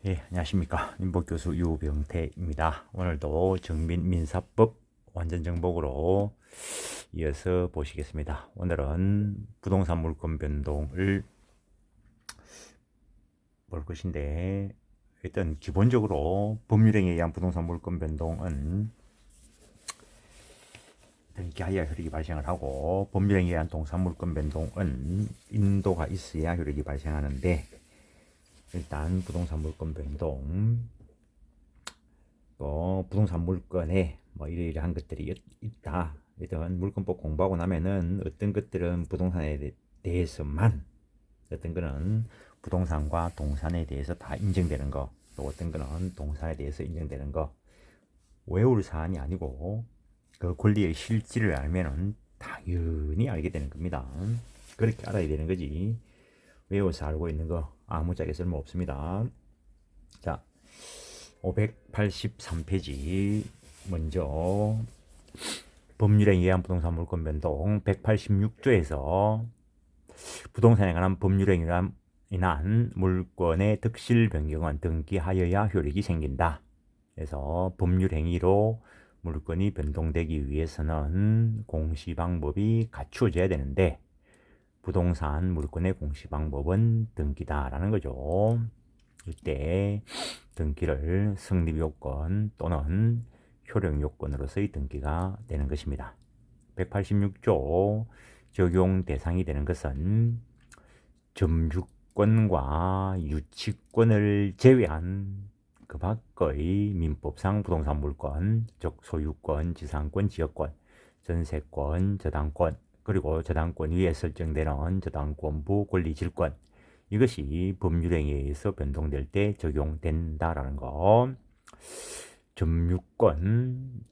예, 안녕하십니까. 인복교수 유병태입니다. 오늘도 정민민사법 완전정복으로 이어서 보시겠습니다. 오늘은 부동산 물권 변동을 볼 것인데, 일단 기본적으로 법률행위에 의한 부동산 물권 변동은 등기하여야 효력이 발생을 하고, 법률행위에 의한 동산 물권 변동은 인도가 있어야 효력이 발생하는데, 일단 부동산 물권 변동, 부동산 물건에 뭐 이러이러한 것들이 있다. 일단 물건법 공부하고 나면은 어떤 것들은 부동산에 대해서만, 어떤 거는 부동산과 동산에 대해서 다 인정되는 거, 또 어떤 거는 동산에 대해서 인정되는 거, 외울 사안이 아니고 그 권리의 실질을 알면은 당연히 알게 되는 겁니다. 그렇게 알아야 되는 거지. 외워서 알고 있는 거 아무짝에 쓸모 없습니다. 자, 583페이지 먼저 법률에 의한 부동산 물권 변동 186조에서 부동산에 관한 법률에 인한 물권의 득실 변경은 등기하여야 효력이 생긴다. 그래서 법률행위로 물건이 변동되기 위해서는 공시방법이 갖추어져야 되는데 부동산 물건의 공시방법은 등기다라는 거죠. 이때 등기를 성립요건 또는 효력요건으로서의 등기가 되는 것입니다. 186조 적용 대상이 되는 것은 점유권과 유치권을 제외한 그 밖의 민법상 부동산 물권, 즉 소유권, 지상권, 지역권, 전세권, 저당권, 그리고 저당권 위에 설정되는 저당권부 권리질권, 이것이 법률행위에 의해서 변동될 때 적용된다라는 거.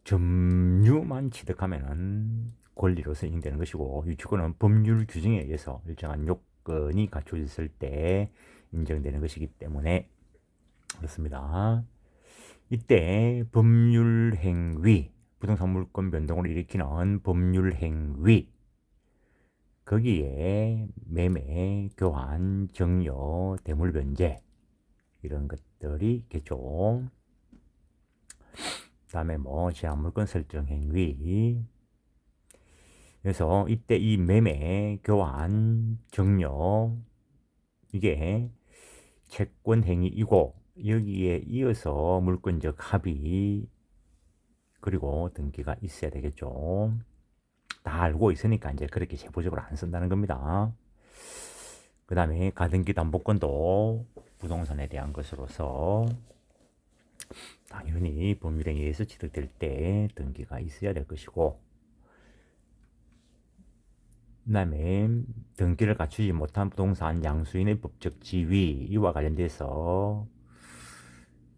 점유만 취득하면은 권리로서 인정되는 것이고, 유치권은 법률 규정에 의해서 일정한 요건이 갖춰졌을 때 인정되는 것이기 때문에 그렇습니다. 이때 법률행위, 부동산 물권 변동을 일으키는 법률행위, 거기에 매매, 교환, 증여, 대물변제 이런 것들이 있겠죠. 그 다음에 제한물권 설정 행위. 그래서 이때 이 매매, 교환, 증여 이게 채권 행위이고 여기에 이어서 물권적 합의 그리고 등기가 있어야 되겠죠. 다 알고 있으니까 이제 그렇게 세부적으로 안 쓴다는 겁니다. 그 다음에 가등기 담보권도 부동산에 대한 것으로서 당연히 법률행위에 의해서 취득될 때 등기가 있어야 될 것이고, 그 다음에 등기를 갖추지 못한 부동산 양수인의 법적 지위, 이와 관련돼서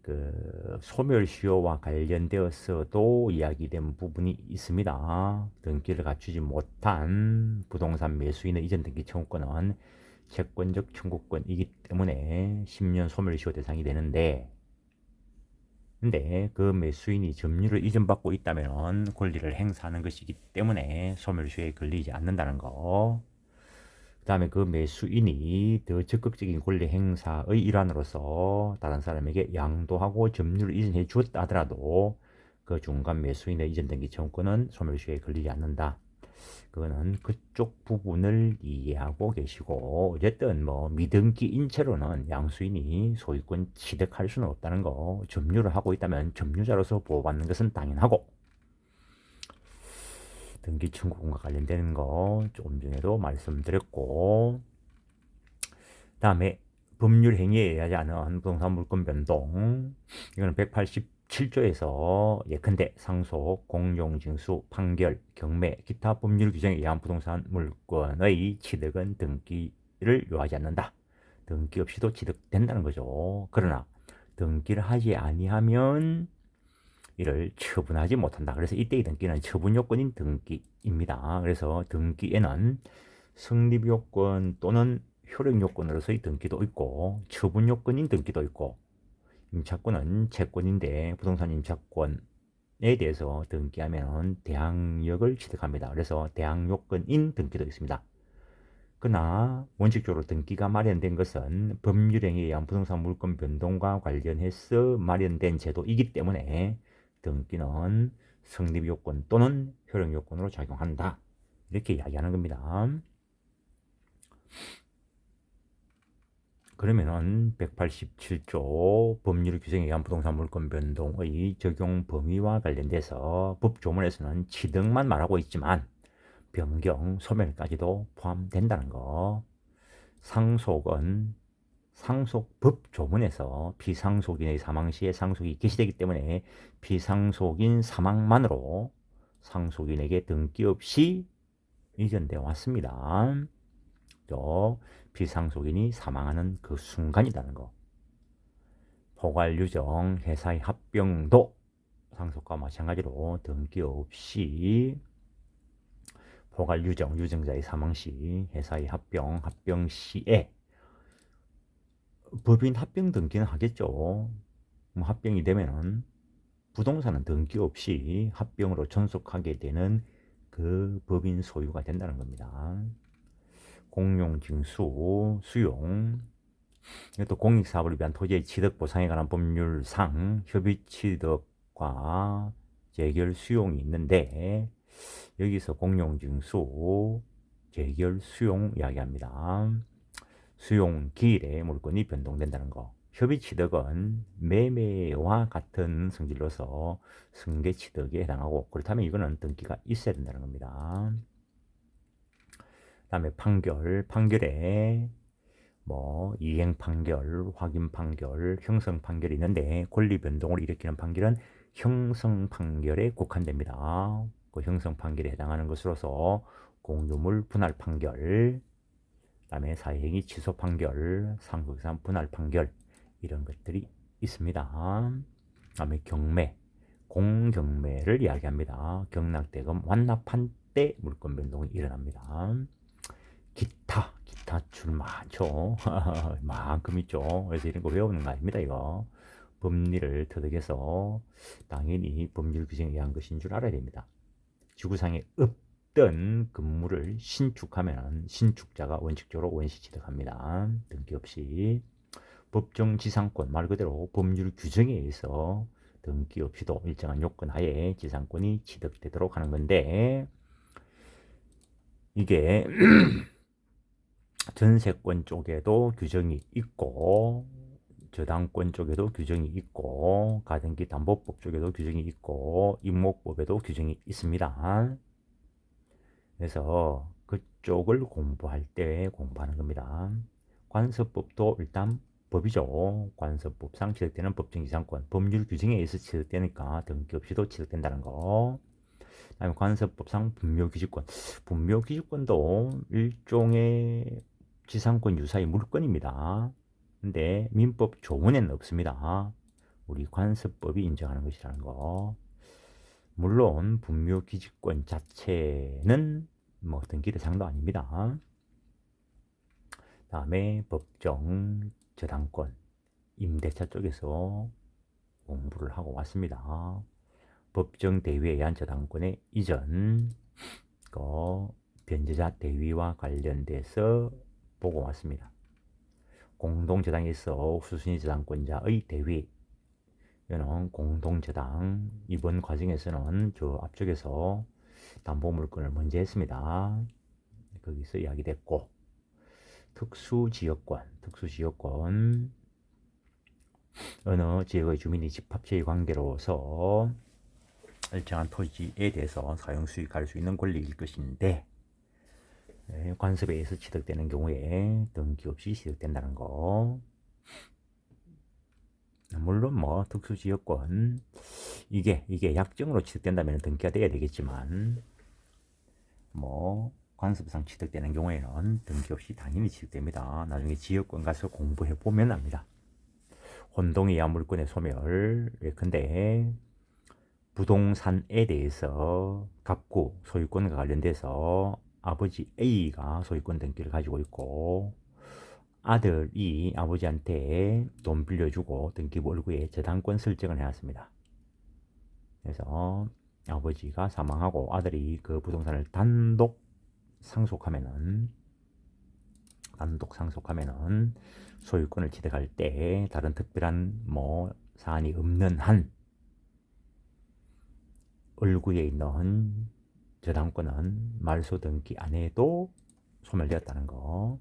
그 소멸시효와 관련되어서도 이야기된 부분이 있습니다. 등기를 갖추지 못한 부동산 매수인의 이전 등기 청구권은 채권적 청구권이기 때문에 10년 소멸시효 대상이 되는데, 근데 그 매수인이 점유를 이전받고 있다면 권리를 행사하는 것이기 때문에 소멸시효에 걸리지 않는다는 거. 그 다음에 그 매수인이 더 적극적인 권리 행사의 일환으로서 다른 사람에게 양도하고 점유를 이전해 주었다 하더라도 그 중간 매수인의 이전 등기 청구권은 소멸시효에 걸리지 않는다. 그거는 그쪽 부분을 이해하고 계시고, 어쨌든 미등기인 채로는 양수인이 소유권 취득할 수는 없다는 거, 점유를 하고 있다면 점유자로서 보호받는 것은 당연하고, 등기 청구권과 관련되는 거 조금 전에도 말씀드렸고, 다음에 법률 행위에 의하지 않은 부동산 물권 변동, 이거는 187조에서 예컨대 상속, 공용징수, 판결, 경매, 기타 법률 규정에 의한 부동산 물권의 취득은 등기를 요하지 않는다. 등기 없이도 취득된다는 거죠. 그러나 등기를 하지 아니하면 이를 처분하지 못한다. 그래서 이때의 등기는 처분 요건인 등기입니다. 그래서 등기에는 성립 요건 또는 효력 요건으로서의 등기도 있고 처분 요건인 등기도 있고, 임차권은 채권인데 부동산 임차권에 대해서 등기하면 대항력을 취득합니다. 그래서 대항 요건인 등기도 있습니다. 그러나 원칙적으로 등기가 마련된 것은 법률행위에 의한 부동산 물권 변동과 관련해서 마련된 제도이기 때문에 등기는 성립 요건 또는 효력 요건으로 작용한다. 이렇게 이야기하는 겁니다. 그러면은 187조 법률 규정에 의한 부동산 물권 변동의 적용 범위와 관련돼서 법조문에서는 취득만 말하고 있지만 변경, 소멸까지도 포함된다는 거. 상속은 상속 법조문에서 비상속인의 사망 시에 상속이 개시되기 때문에 비상속인 사망만으로 상속인에게 등기 없이 이전되어 왔습니다. 또 비상속인이 사망하는 그 순간이라는 거. 포괄유정, 회사의 합병도 상속과 마찬가지로 등기 없이 포괄유정, 유정자의 사망 시, 회사의 합병 시에 법인 합병 등기는 하겠죠. 뭐 합병이 되면은 부동산은 등기 없이 합병으로 전속하게 되는 그 법인 소유가 된다는 겁니다. 공용징수, 수용, 이것도 공익사업을 위한 토지의 취득 보상에 관한 법률상 협의 취득과 재결 수용이 있는데 여기서 공용징수, 재결 수용 이야기합니다. 수용 기일에 물건이 변동된다는 거. 협의 취득은 매매와 같은 성질로서 승계 취득에 해당하고 그렇다면 이거는 등기가 있어야 된다는 겁니다. 그다음에 판결에 뭐 이행 판결, 확인 판결, 형성 판결이 있는데 권리 변동을 일으키는 판결은 형성 판결에 국한됩니다. 그 형성 판결에 해당하는 것으로서 공유물 분할 판결, 그다음에 사회행위 취소 판결, 상속산 분할 판결 이런 것들이 있습니다. 그다음에 경매, 공경매를 이야기합니다. 경락대금 완납한 때 물권 변동이 일어납니다. 기타 줄 많죠. 만큼 있죠. 그래서 이런 거 외우는 거 아닙니다. 이거 법리를 터득해서 당연히 법률 규정에 의한 것인 줄 알아야 됩니다. 지구상에 없던 건물을 신축하면 신축자가 원칙적으로 원시 취득합니다. 등기 없이 법정 지상권 말 그대로 법률 규정에 의해서 등기 없이도 일정한 요건 하에 지상권이 취득되도록 하는 건데 이게 전세권 쪽에도 규정이 있고 저당권 쪽에도 규정이 있고 가등기 담보법 쪽에도 규정이 있고 임목법에도 규정이 있습니다. 그래서 그쪽을 공부할 때 공부하는 겁니다. 관서법도 일단 법이죠. 관서법상 취득되는 법정지상권, 법률 규정에 의해서 취득되니까 등기 없이도 취득된다는 거. 그다음에 관서법상 분묘기지권, 분묘기지권도 일종의 지상권 유사의 물건입니다. 근데 민법 조문에는 없습니다. 우리 관서법이 인정하는 것이라는 거. 물론 분묘기지권 자체는 뭐 등기 대상도 아닙니다. 다음에 법정 저당권, 임대차 쪽에서 공부를 하고 왔습니다. 법정 대위에 의한 저당권의 이전, 변제자 대위와 관련돼서 보고 왔습니다. 공동저당에서 후순위 저당권자의 대위, 이는 공동저당. 이번 과정에서는 저 앞쪽에서 담보물건을 먼저 했습니다. 거기서 이야기됐고, 특수지역권 어느 지역의 주민이 집합체의 관계로서 일정한 토지에 대해서 사용 수익할 수 있는 권리일 것인데 관습에 의해서 취득되는 경우에 등기 없이 취득된다는 거. 물론 뭐 특수지역권 이게 약정으로 취득된다면 등기가 돼야 되겠지만 뭐 관습상 취득되는 경우에는 등기 없이 당연히 취득됩니다. 나중에 지역권 가서 공부해 보면 압니다. 혼동에 의한 물권의 소멸. 근데 부동산에 대해서 갑구 소유권과 관련돼서 아버지 A가 소유권 등기를 가지고 있고 아들이 아버지한테 돈 빌려주고 등기부 얼굴에 저당권 설정을 해놨습니다. 그래서 아버지가 사망하고 아들이 그 부동산을 단독 상속하면은 단독 상속하면은 소유권을 취득할 때 다른 특별한 뭐 사안이 없는 한 얼구에 있는 저당권은 말소 등기 안에도 소멸되었다는 거.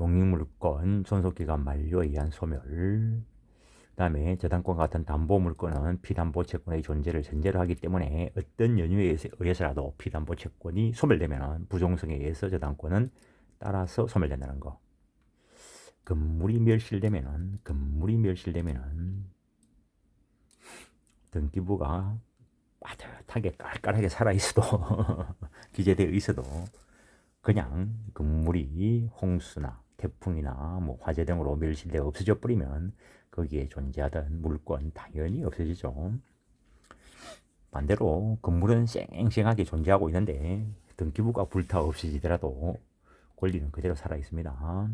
용익물권 존속기간 만료에 의한 소멸. 그 다음에 저당권 같은 담보물권은 피담보채권의 존재를 전제로 하기 때문에 어떤 연유에 의해서라도 피담보채권이 소멸되면 부종성에 의해서 저당권은 따라서 소멸된다는 거. 건물이 멸실되면은 등기부가 빠듯하게 깔깔하게 살아있어도 기재되어 있어도 그냥 건물이 홍수나 태풍이나 뭐 화재 등으로 멸실되어 없어져 버리면 거기에 존재하던 물권 당연히 없어지죠. 반대로 건물은 쌩쌩하게 존재하고 있는데 등기부가 불타 없어지더라도 권리는 그대로 살아 있습니다.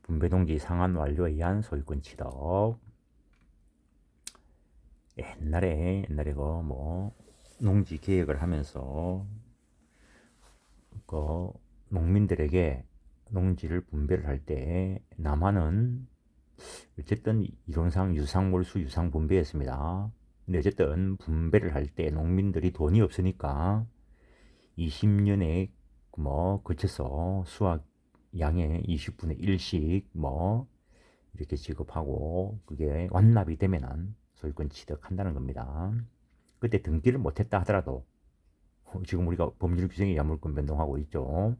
분배동지 상환 완료에 의한 소유권 취득. 옛날에 그 농지 개혁을 하면서 그 농민들에게 농지를 분배를 할 때 남한은 어쨌든 이론상 유상몰수 유상분배였습니다. 근데 어쨌든 분배를 할 때 농민들이 돈이 없으니까 20년에 뭐 거쳐서 수확 양의 20분의 1씩 뭐 이렇게 지급하고 그게 완납이 되면은 소유권 취득한다는 겁니다. 그때 등기를 못했다 하더라도 지금 우리가 법률 규정에 야물권 변동하고 있죠.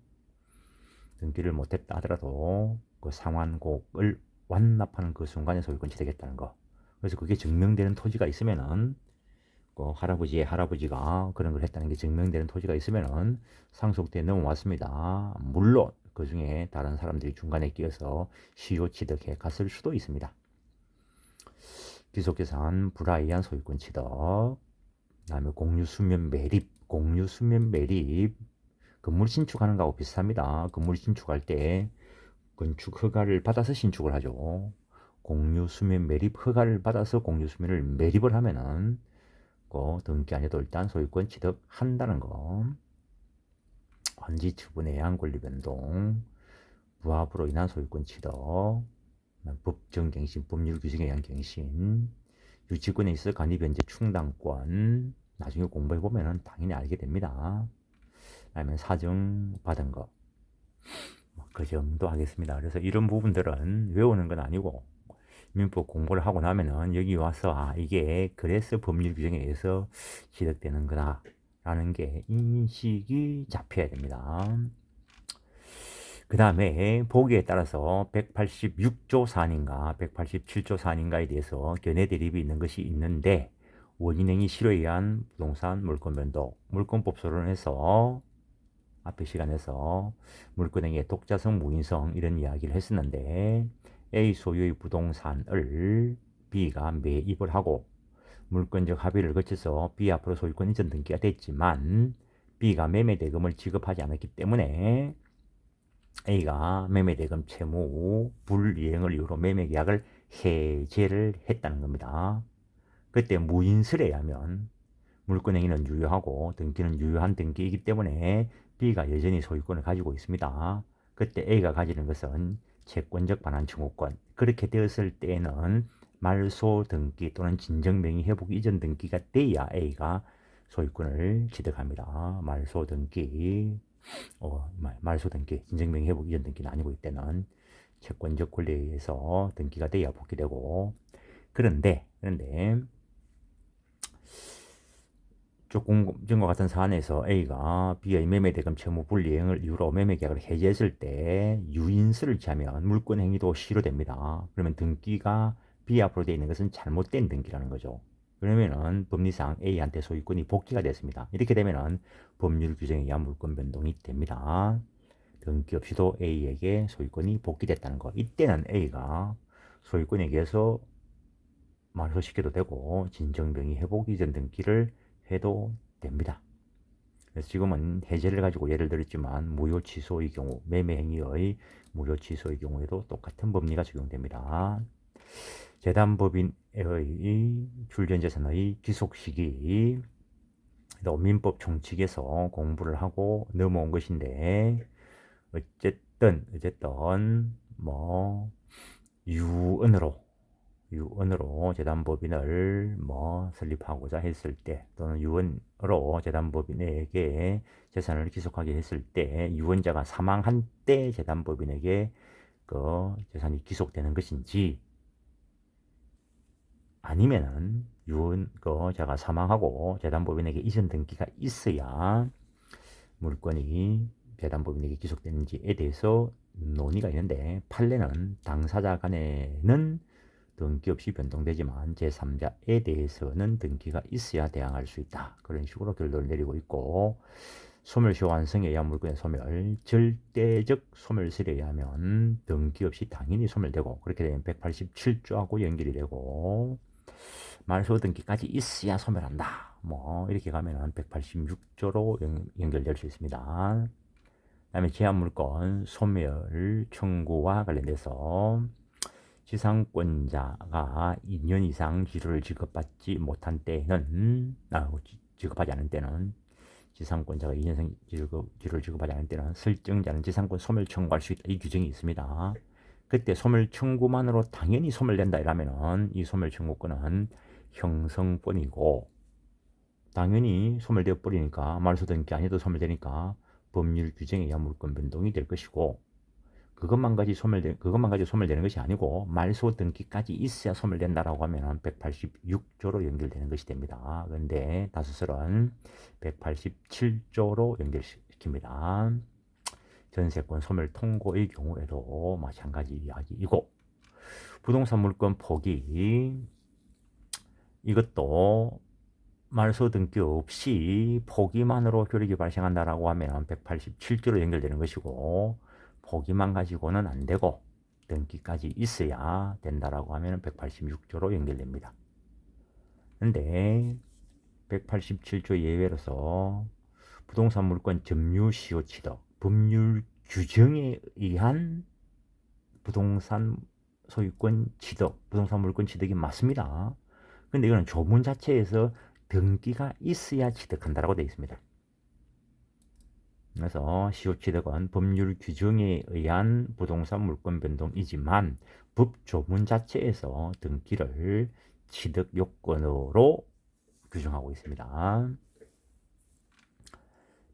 등기를 못했다 하더라도 그 상환곡을 완납하는 그 순간에 소유권 취득했다는 거. 그래서 그게 증명되는 토지가 있으면은 그 할아버지의 할아버지가 그런 걸 했다는 게 증명되는 토지가 있으면은 상속돼 넘어왔습니다. 물론 그 중에 다른 사람들이 중간에 끼어서 시효 취득해 갔을 수도 있습니다. 지속재산 불화에 한 소유권 취득. 그다음에 공유수면 매립. 건물 신축하는 거하고 비슷합니다. 건물 신축할 때 건축 허가를 받아서 신축을 하죠. 공유수면 매립 허가를 받아서 공유수면을 매립을 하면은 그 등기 안에도 일단 소유권 취득한다는 거. 환지 처분에 의한 권리 변동, 부합으로 인한 소유권 취득, 법정 갱신, 법률 규정에 의한 갱신, 유치권에 있어 간이 변제 충당권. 나중에 공부해 보면은 당연히 알게 됩니다. 그다음에 사정 받은 거. 그 정도 하겠습니다. 그래서 이런 부분들은 외우는 건 아니고 민법 공부를 하고 나면은 여기 와서 이게 그래서 법률 규정에 의해서 취득되는 거다 라는 게 인식이 잡혀야 됩니다. 그 다음에 보기에 따라서 186조 사안인가 187조 사안인가에 대해서 견해 대립이 있는 것이 있는데 원인행위 실효에 의한 부동산 물권 변동, 물권법소론을 해서 앞에 시간에서 물권행위의 독자성, 무인성 이런 이야기를 했었는데 A 소유의 부동산을 B가 매입을 하고 물권적 합의를 거쳐서 B 앞으로 소유권 이전 등기가 됐지만 B가 매매대금을 지급하지 않았기 때문에 A가 매매대금 채무 불이행을 이유로 매매계약을 해제를 했다는 겁니다. 그때 무인설에 의하면 물권행위는 유효하고 등기는 유효한 등기이기 때문에 B가 여전히 소유권을 가지고 있습니다. 그때 A가 가지는 것은 채권적 반환 청구권. 그렇게 되었을 때에는 말소 등기 또는 진정명의 회복 이전 등기가 돼야 A가 소유권을 취득합니다. 말소 등기, 진정명의 회복 이전 등기는 아니고 이때는 채권적 권리에 의해서 등기가 돼야 복귀되고 그런데 조건증과 같은 사안에서 A가 B의 매매대금 채무 불이행을 이유로 매매계약을 해지했을 때 유인설을 취하면 물권행위도 실효됩니다. 그러면 등기가 B 앞으로 되어 있는 것은 잘못된 등기라는 거죠. 그러면은 법리상 A한테 소유권이 복귀가 됐습니다. 이렇게 되면은 법률 규정에 의한 물권 변동이 됩니다. 등기 없이도 A에게 소유권이 복귀됐다는 거. 이때는 A가 소유권에 의해서 말소시켜도 되고 진정명의 회복 이전 등기를 해도 됩니다. 그래서 지금은 해제를 가지고 예를 들었지만 무효 취소의 경우, 매매행위의 무효 취소의 경우에도 똑같은 법리가 적용됩니다. 재단법인의 출전재산의 귀속시기 민법 총칙에서 공부를 하고 넘어온 것인데 어쨌든 어쨌든 뭐 유언으로 재단법인을 뭐 설립하고자 했을 때 또는 유언으로 재단법인에게 재산을 기속하게 했을 때 유언자가 사망한 때 재단법인에게 그 재산이 기속되는 것인지 아니면은 유언자가 사망하고 재단법인에게 이전 등기가 있어야 물건이 재단법인에게 기속되는지에 대해서 논의가 있는데 판례는 당사자 간에는 등기 없이 변동되지만 제3자에 대해서는 등기가 있어야 대항할 수 있다. 그런 식으로 결론을 내리고 있고 소멸시 완성에 의한 물건의 소멸, 절대적 소멸설에 의하면 등기 없이 당연히 소멸되고 그렇게 되면 187조하고 연결이 되고 말소 등기까지 있어야 소멸한다. 뭐 이렇게 가면 186조로 연결될 수 있습니다. 그다음에 제한물건 소멸 청구와 관련돼서 지상권자가 2년 이상 기료를 지급받지 못한 때는 지급하지 않은 때는 지상권자가 2년 이상 기료를 지급하지 않은 때는 설정자는 지상권 소멸 청구할 수 있다. 이 규정이 있습니다. 그때 소멸 청구만으로 당연히 소멸된다 이라면은 이 소멸 청구권은 형성권이고 당연히 소멸되어 버리니까 말소 등기 아니어도 소멸되니까 법률 규정에 의한 물권 변동이 될 것이고 그것만 가지고 소멸되는 것이 아니고 말소 등기까지 있어야 소멸된다라고 하면 186조로 연결되는 것이 됩니다. 그런데 다수설은 187조로 연결시킵니다. 전세권 소멸 통고의 경우에도 마찬가지 이야기이고 부동산 물권 포기 이것도 말소 등기 없이 포기만으로 효력이 발생한다라고 하면 187조로 연결되는 것이고 포기만 가지고는 안 되고 등기까지 있어야 된다라고 하면 186조로 연결됩니다. 근데 187조 예외로서 부동산 물권 점유 시효 취득 법률 규정에 의한 부동산 소유권 취득, 부동산 물권 취득이 맞습니다. 근데 이거는 조문 자체에서 등기가 있어야 취득한다라고 되어 있습니다. 그래서 시효취득은 법률 규정에 의한 부동산 물권 변동이지만 법조문 자체에서 등기를 취득 요건으로 규정하고 있습니다.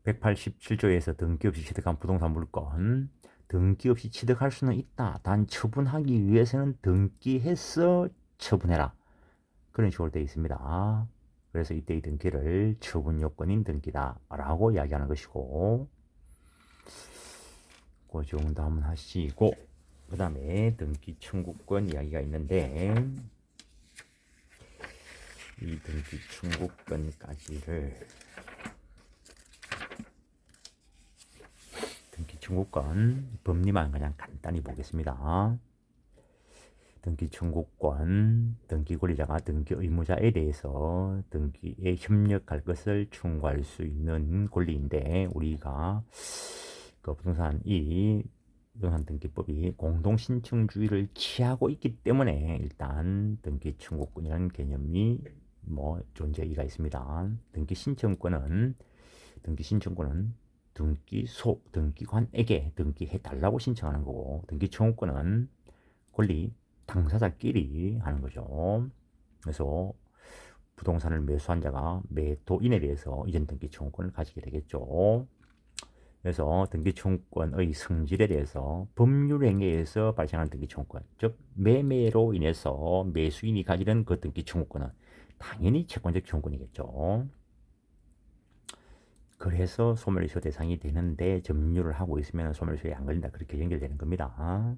187조에서 등기 없이 취득한 부동산 물건 등기 없이 취득할 수는 있다. 단 처분하기 위해서는 등기해서 처분해라. 그런 식으로 되어 있습니다. 그래서 이때의 등기를 처분 요건인 등기다 라고 이야기하는 것이고 그 정도 한번 하시고 그 다음에 등기 청구권 이야기가 있는데 이 등기 청구권까지를 등기 청구권 법리만 그냥 간단히 보겠습니다. 등기 청구권, 등기 권리자가 등기 의무자에 대해서 등기에 협력할 것을 청구할 수 있는 권리인데 우리가 그 부동산 등기법이 공동신청주의를 취하고 있기 때문에 일단 등기 청구권이라는 개념이 뭐 존재가 있습니다. 등기 신청권은 등기관에게 등기해 달라고 신청하는 거고 등기 청구권은 권리 당사자끼리 하는 거죠. 그래서 부동산을 매수한 자가 매도인에 대해서 이전 등기 청구권을 가지게 되겠죠. 그래서 등기 청구권의 성질에 대해서 법률행위에서 발생하는 등기 청구권, 즉 매매로 인해서 매수인이 가지는 그 등기 청구권은 당연히 채권적 청구권이겠죠. 그래서 소멸시효 대상이 되는데 점유를 하고 있으면 소멸시효에 안 걸린다. 그렇게 연결되는 겁니다.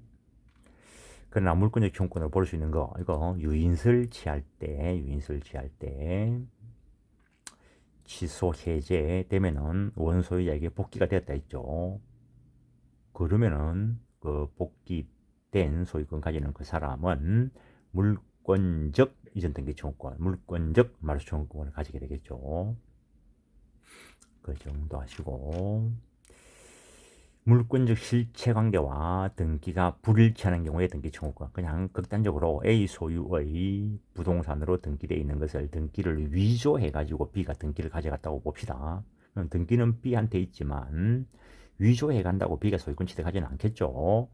그러나 물권적 청구권을 볼 수 있는 거 이거 유인설 취할 때 취소 해제 되면은 원소유자에게 복귀가 되었다 했죠. 그러면은 그 복귀된 소유권 가지는 그 사람은 물권적 이전 등기 청구권, 물권적 말소 청구권을 가지게 되겠죠. 그 정도 하시고 물권적 실체 관계와 등기가 불일치하는 경우에 등기 청구권 그냥 극단적으로 A 소유의 부동산으로 등기되어 있는 것을 등기를 위조해 가지고 B가 등기를 가져갔다고 봅시다. 그럼 등기는 B한테 있지만 위조해 간다고 B가 소유권 취득하지는 않겠죠.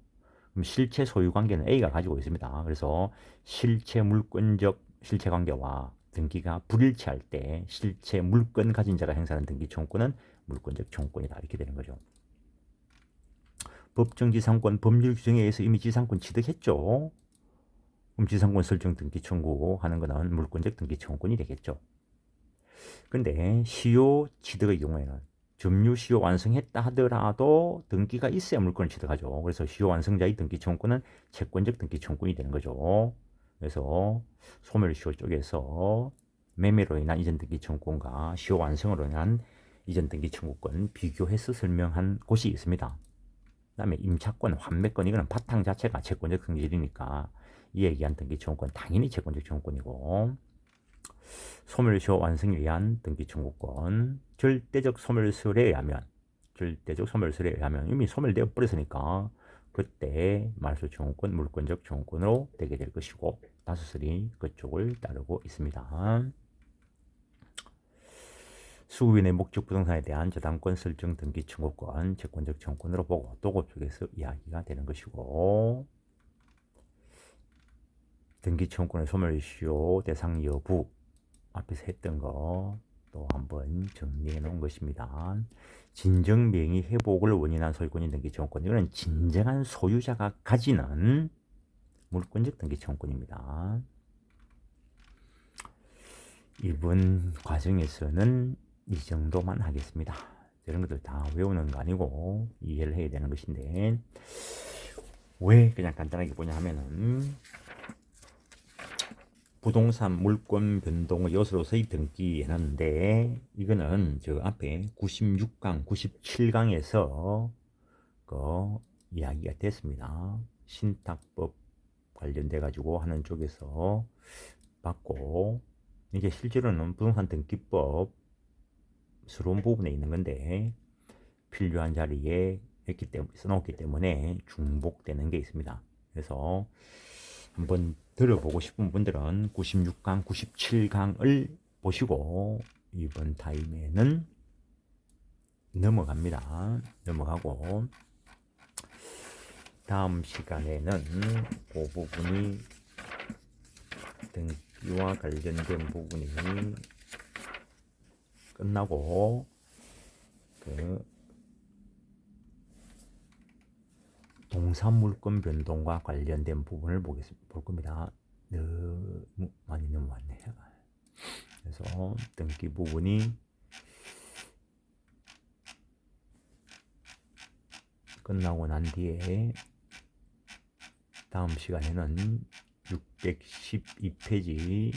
그럼 실체 소유 관계는 A가 가지고 있습니다. 그래서 실체 물권적 실체 관계와 등기가 불일치할 때 실체 물권 가진 자가 행사하는 등기 청구권은 물권적 청구권이다. 이렇게 되는 거죠. 법정 지상권 법률 규정에 의해서 이미 지상권 취득했죠. 그럼 지상권 설정 등기 청구하는 거는 물권적 등기 청구권이 되겠죠. 근데 시효 취득의 경우에는 점유 시효 완성했다 하더라도 등기가 있어야 물건을 취득하죠. 그래서 시효 완성자의 등기 청구권은 채권적 등기 청구권이 되는 거죠. 그래서 소멸시효 쪽에서 매매로 인한 이전 등기 청구권과 시효 완성으로 인한 이전 등기 청구권 비교해서 설명한 곳이 있습니다. 그다음에 임차권, 환매권 이거는 바탕 자체가 채권적 성질이니까 이 얘기한 등기 청구권 당연히 채권적 청구권이고, 소멸시효 완성에 의한 등기 청구권, 절대적 소멸설에 의하면 이미 소멸되어 버렸으니까 그때 말소 청구권, 물권적 청구권으로 되게 될 것이고, 다수설이 그쪽을 따르고 있습니다. 수급인의 목적 부동산에 대한 저당권 설정 등기 청구권, 채권적 청구권으로 보고 도급 쪽에서 이야기가 되는 것이고, 등기 청구권의 소멸시효 대상 여부 앞에서 했던 거 또 한번 정리해 놓은 것입니다. 진정 명의 회복을 원인한 소유권인 등기 청구권, 이거는 진정한 소유자가 가지는 물권적 등기 청구권입니다. 이번 과정에서는 이 정도만 하겠습니다. 이런 것들 다 외우는 거 아니고 이해를 해야 되는 것인데, 왜 그냥 간단하게 보냐 하면은 부동산 물권 변동의 요소로서의 등기 해놨는데, 이거는 저 앞에 96강, 97강에서 그 이야기가 됐습니다. 신탁법 관련돼 가지고 하는 쪽에서 봤고, 이게 실제로는 부동산 등기법 서론 부분에 있는 건데 필요한 자리에 써놓기 때문에 중복되는 게 있습니다. 그래서 한번 들어보고 싶은 분들은 96강, 97강을 보시고 이번 타임에는 넘어가고, 다음 시간에는 그 부분이 등기와 관련된 부분이 끝나고 그 동산물권 변동과 관련된 부분을 볼 겁니다. 너무 많이 넘어왔네요. 그래서 등기 부분이 끝나고 난 뒤에 다음 시간에는 612페이지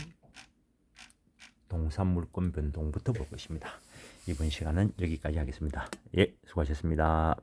동산물권 변동부터 볼 것입니다. 이번 시간은 여기까지 하겠습니다. 예, 수고하셨습니다.